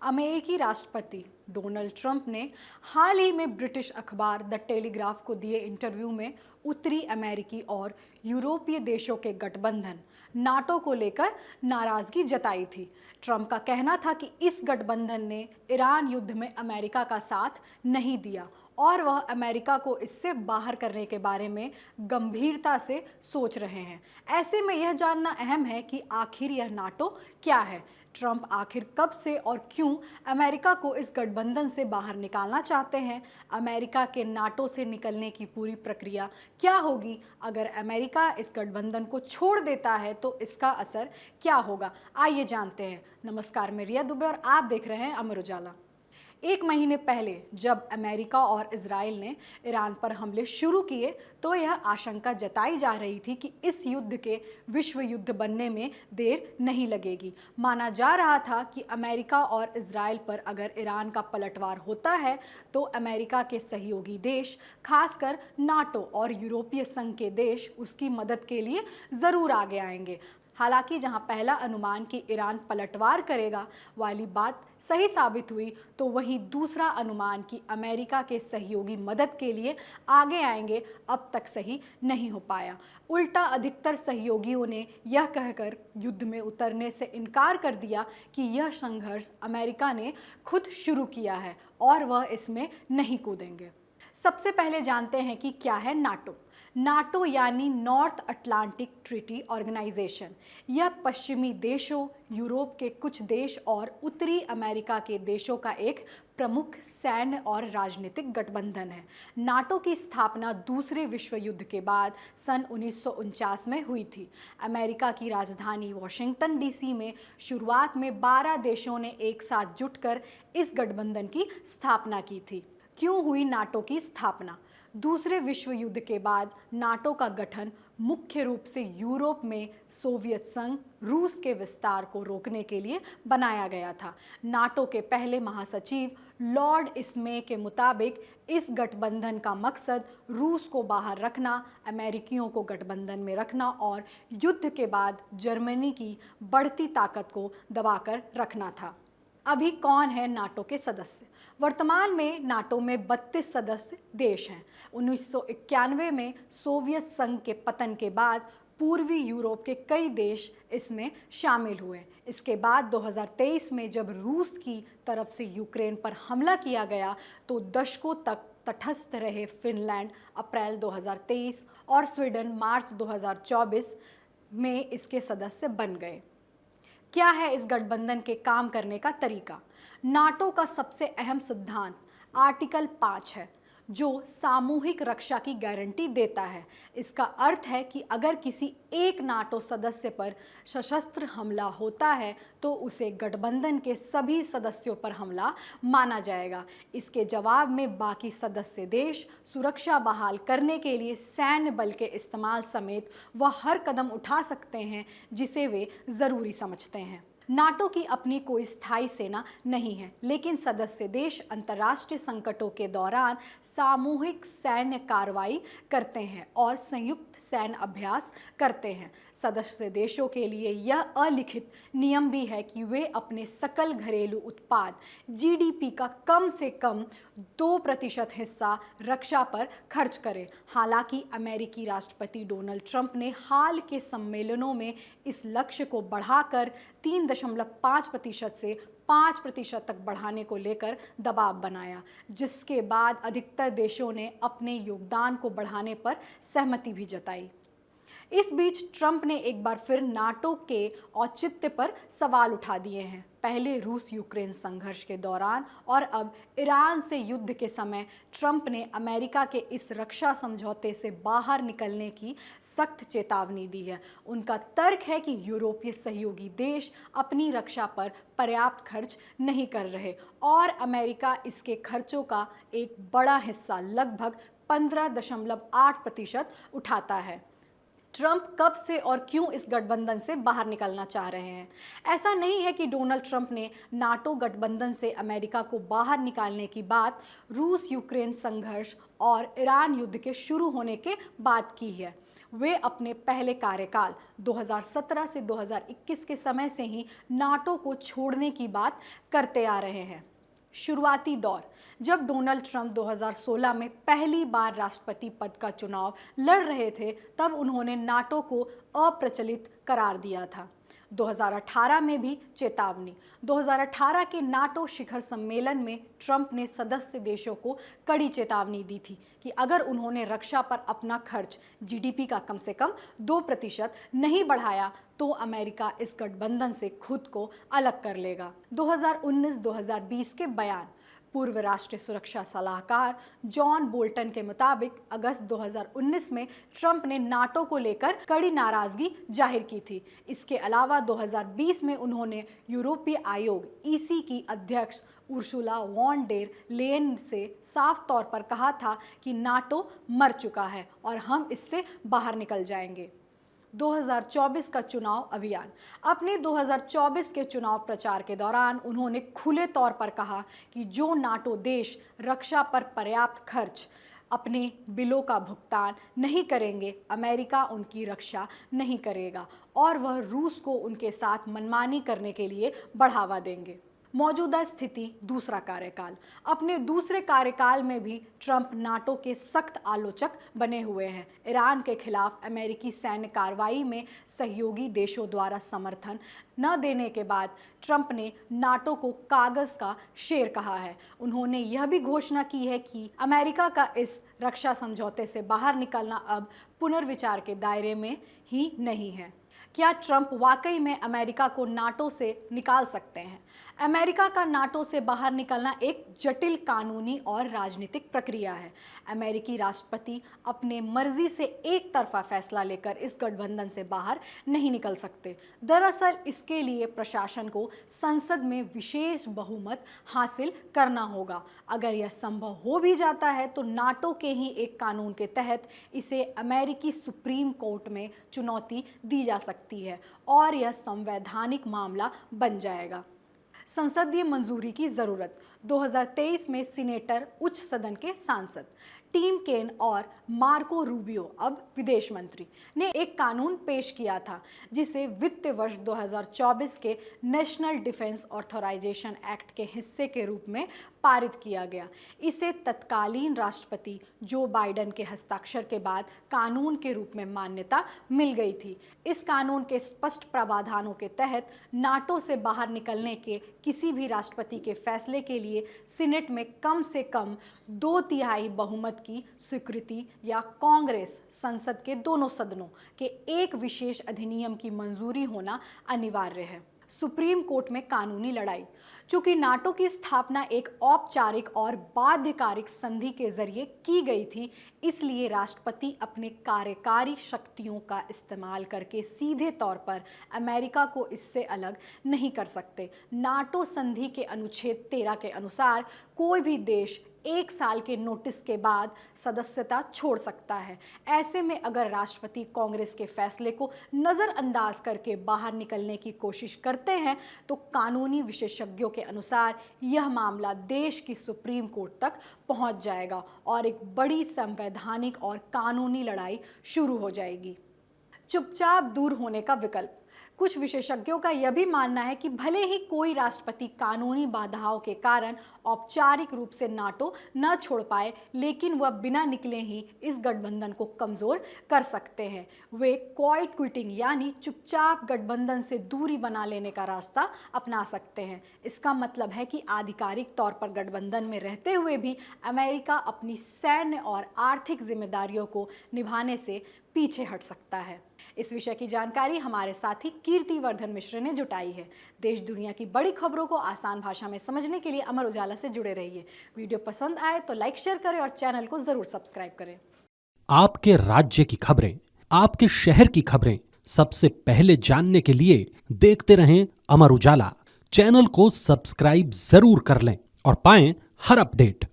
अमेरिकी राष्ट्रपति Donald Trump ने हाल ही में ब्रिटिश अखबार द टेलीग्राफ को दिए इंटरव्यू में उत्तरी अमेरिकी और यूरोपीय देशों के गठबंधन नाटो को लेकर नाराजगी जताई थी। ट्रंप का कहना था कि इस गठबंधन ने ईरान युद्ध में अमेरिका का साथ नहीं दिया और वह अमेरिका को इससे बाहर करने के बारे में गंभीरता से सोच रहे हैं। ऐसे में यह जानना अहम है कि आखिर यह नाटो क्या है। ट्रंप आखिर कब से और क्यों अमेरिका को इस गठबंधन से बाहर निकालना चाहते हैं? अमेरिका के नाटो से निकलने की पूरी प्रक्रिया क्या होगी? अगर अमेरिका इस गठबंधन को छोड़ देता है तो इसका असर क्या होगा? आइए जानते हैं। नमस्कार, मैं रिया दुबे और आप देख रहे हैं अमर उजाला। एक महीने पहले जब अमेरिका और इजराइल ने ईरान पर हमले शुरू किए तो यह आशंका जताई जा रही थी कि इस युद्ध के विश्व युद्ध बनने में देर नहीं लगेगी। माना जा रहा था कि अमेरिका और इजराइल पर अगर ईरान का पलटवार होता है तो अमेरिका के सहयोगी देश, खासकर नाटो और यूरोपीय संघ के देश उसकी मदद के लिए ज़रूर आगे आएंगे। हालांकि जहां पहला अनुमान कि ईरान पलटवार करेगा वाली बात सही साबित हुई, तो वहीं दूसरा अनुमान कि अमेरिका के सहयोगी मदद के लिए आगे आएंगे अब तक सही नहीं हो पाया। उल्टा अधिकतर सहयोगियों ने यह कहकर युद्ध में उतरने से इनकार कर दिया कि यह संघर्ष अमेरिका ने खुद शुरू किया है और वह इसमें नहीं कूदेंगे। सबसे पहले जानते हैं कि क्या है नाटो। नाटो यानी नॉर्थ अटलांटिक ट्रीटी ऑर्गेनाइजेशन। यह पश्चिमी देशों, यूरोप के कुछ देश और उत्तरी अमेरिका के देशों का एक प्रमुख सैन्य और राजनीतिक गठबंधन है। नाटो की स्थापना दूसरे विश्व युद्ध के बाद सन 1949 में हुई थी। अमेरिका की राजधानी वॉशिंगटन डीसी में शुरुआत में 12 देशों ने एक साथ जुटकर इस गठबंधन की स्थापना की थी। क्यों हुई नाटो की स्थापना? दूसरे विश्व युद्ध के बाद नाटो का गठन मुख्य रूप से यूरोप में सोवियत संघ, रूस के विस्तार को रोकने के लिए बनाया गया था। नाटो के पहले महासचिव लॉर्ड इस्मे के मुताबिक इस गठबंधन का मकसद रूस को बाहर रखना, अमेरिकियों को गठबंधन में रखना और युद्ध के बाद जर्मनी की बढ़ती ताकत को दबाकर रखना था। अभी कौन है नाटो के सदस्य? वर्तमान में नाटो में 32 सदस्य देश हैं। 1991 में सोवियत संघ के पतन के बाद पूर्वी यूरोप के कई देश इसमें शामिल हुए। इसके बाद 2023 में जब रूस की तरफ से यूक्रेन पर हमला किया गया तो दशकों तक तटस्थ रहे फिनलैंड अप्रैल 2023 और स्वीडन मार्च 2024 में इसके सदस्य बन गए। क्या है इस गठबंधन के काम करने का तरीका? नाटो का सबसे अहम सिद्धांत आर्टिकल 5 है, जो सामूहिक रक्षा की गारंटी देता है। इसका अर्थ है कि अगर किसी एक नाटो सदस्य पर सशस्त्र हमला होता है तो उसे गठबंधन के सभी सदस्यों पर हमला माना जाएगा। इसके जवाब में बाकी सदस्य देश सुरक्षा बहाल करने के लिए सैन्य बल के इस्तेमाल समेत वह हर कदम उठा सकते हैं जिसे वे ज़रूरी समझते हैं। नाटो की अपनी कोई स्थायी सेना नहीं है, लेकिन सदस्य देश अंतर्राष्ट्रीय संकटों के दौरान सामूहिक सैन्य कार्रवाई करते हैं और संयुक्त सैन्य अभ्यास करते हैं। सदस्य देशों के लिए यह अलिखित नियम भी है कि वे अपने सकल घरेलू उत्पाद जीडीपी का कम से कम 2% हिस्सा रक्षा पर खर्च करें। हालांकि अमेरिकी राष्ट्रपति डोनाल्ड ट्रंप ने हाल के सम्मेलनों में इस लक्ष्य को बढ़ाकर 3.5% से 5% तक बढ़ाने को लेकर दबाव बनाया, जिसके बाद अधिकतर देशों ने अपने योगदान को बढ़ाने पर सहमति भी जताई। इस बीच ट्रंप ने एक बार फिर नाटो के औचित्य पर सवाल उठा दिए हैं। पहले रूस यूक्रेन संघर्ष के दौरान और अब ईरान से युद्ध के समय ट्रंप ने अमेरिका के इस रक्षा समझौते से बाहर निकलने की सख्त चेतावनी दी है। उनका तर्क है कि यूरोपीय सहयोगी देश अपनी रक्षा पर पर्याप्त खर्च नहीं कर रहे और अमेरिका इसके खर्चों का एक बड़ा हिस्सा लगभग 15.8% उठाता है। ट्रंप कब से और क्यों इस गठबंधन से बाहर निकलना चाह रहे हैं? ऐसा नहीं है कि डोनाल्ड ट्रंप ने नाटो गठबंधन से अमेरिका को बाहर निकालने की बात रूस यूक्रेन संघर्ष और ईरान युद्ध के शुरू होने के बाद की है। वे अपने पहले कार्यकाल 2017 से 2021 के समय से ही नाटो को छोड़ने की बात करते आ रहे हैं। शुरुआती दौर: जब डोनाल्ड ट्रंप 2016 में पहली बार राष्ट्रपति पद का चुनाव लड़ रहे थे, तब उन्होंने नाटो को अप्रचलित करार दिया था। 2018 में भी चेतावनी: 2018 के नाटो शिखर सम्मेलन में ट्रंप ने सदस्य देशों को कड़ी चेतावनी दी थी कि अगर उन्होंने रक्षा पर अपना खर्च जीडीपी का कम से कम 2% नहीं बढ़ाया तो अमेरिका इस गठबंधन से खुद को अलग कर लेगा। 2019-2020 के बयान: पूर्व राष्ट्रीय सुरक्षा सलाहकार जॉन बोल्टन के मुताबिक अगस्त 2019 में ट्रंप ने नाटो को लेकर कड़ी नाराजगी जाहिर की थी। इसके अलावा 2020 में उन्होंने यूरोपीय आयोग ईसी की अध्यक्ष उर्सुला वॉन डेर लेयन से साफ तौर पर कहा था कि नाटो मर चुका है और हम इससे बाहर निकल जाएंगे। 2024 का चुनाव अभियान: अपने 2024 के चुनाव प्रचार के दौरान उन्होंने खुले तौर पर कहा कि जो नाटो देश रक्षा पर पर्याप्त खर्च अपने बिलों का भुगतान नहीं करेंगे, अमेरिका उनकी रक्षा नहीं करेगा और वह रूस को उनके साथ मनमानी करने के लिए बढ़ावा देंगे। मौजूदा स्थिति: दूसरा कार्यकाल: अपने दूसरे कार्यकाल में भी ट्रंप नाटो के सख्त आलोचक बने हुए हैं। ईरान के खिलाफ अमेरिकी सैन्य कार्रवाई में सहयोगी देशों द्वारा समर्थन न देने के बाद ट्रंप ने नाटो को कागज का शेर कहा है। उन्होंने यह भी घोषणा की है कि अमेरिका का इस रक्षा समझौते से बाहर निकलना अब पुनर्विचार के दायरे में ही नहीं है। क्या ट्रंप वाकई में अमेरिका को नाटो से निकाल सकते हैं? अमेरिका का नाटो से बाहर निकलना एक जटिल कानूनी और राजनीतिक प्रक्रिया है। अमेरिकी राष्ट्रपति अपने मर्जी से एक तरफा फैसला लेकर इस गठबंधन से बाहर नहीं निकल सकते। दरअसल इसके लिए प्रशासन को संसद में विशेष बहुमत हासिल करना होगा। अगर यह संभव हो भी जाता है तो नाटो के ही एक कानून के तहत इसे अमेरिकी सुप्रीम कोर्ट में चुनौती दी जा सकती है और यह संवैधानिक मामला बन जाएगा। संसदीय मंजूरी की जरूरत: 2023 में सीनेटर, उच्च सदन के सांसद टिम केन और मार्को रूबियो, अब विदेश मंत्री, ने एक कानून पेश किया था जिसे वित्त वर्ष 2024 के नेशनल डिफेंस ऑथराइजेशन एक्ट के हिस्से के रूप में पारित किया गया। इसे तत्कालीन राष्ट्रपति जो बाइडेन के हस्ताक्षर के बाद कानून के रूप में मान्यता मिल गई थी। इस कानून के स्पष्ट प्रावधानों के तहत नाटो से बाहर निकलने के किसी भी राष्ट्रपति के फैसले के लिए सीनेट में कम से कम 2/3 बहुमत की स्वीकृति या कांग्रेस, संसद के दोनों सदनों के एक विशेष अधिनियम की मंजूरी होना अनिवार्य है। सुप्रीम कोर्ट में कानूनी लड़ाई: चूंकि नाटो की स्थापना एक औपचारिक और बाध्यकारी संधि के जरिए की गई थी, इसलिए राष्ट्रपति अपने कार्यकारी शक्तियों का इस्तेमाल करके सीधे तौर पर अमेरिका को इससे अलग नहीं कर सकते। नाटो संधि के अनुच्छेद 13 के अनुसार कोई भी देश 1 साल के नोटिस के बाद सदस्यता छोड़ सकता है। ऐसे में अगर राष्ट्रपति कांग्रेस के फैसले को नज़रअंदाज करके बाहर निकलने की कोशिश करते हैं तो कानूनी विशेषज्ञों के अनुसार यह मामला देश की सुप्रीम कोर्ट तक पहुंच जाएगा और एक बड़ी संवैधानिक और कानूनी लड़ाई शुरू हो जाएगी। चुपचाप दूर होने का विकल्प: कुछ विशेषज्ञों का यह भी मानना है कि भले ही कोई राष्ट्रपति कानूनी बाधाओं के कारण औपचारिक रूप से नाटो न छोड़ पाए, लेकिन वह बिना निकले ही इस गठबंधन को कमजोर कर सकते हैं। वे क्वाइट क्विटिंग यानी चुपचाप गठबंधन से दूरी बना लेने का रास्ता अपना सकते हैं। इसका मतलब है कि आधिकारिक तौर पर गठबंधन में रहते हुए भी अमेरिका अपनी सैन्य और आर्थिक जिम्मेदारियों को निभाने से पीछे हट सकता है। इस विषय की जानकारी हमारे साथी कीर्तिवर्धन मिश्र ने जुटाई है। देश दुनिया की बड़ी खबरों को आसान भाषा में समझने के लिए अमर उजाला से जुड़े रहिए। वीडियो पसंद आए तो लाइक, शेयर करें और चैनल को जरूर सब्सक्राइब करें। आपके राज्य की खबरें, आपके शहर की खबरें सबसे पहले जानने के लिए देखते रहें अमर उजाला। चैनल को सब्सक्राइब जरूर कर लें और पाएं हर अपडेट।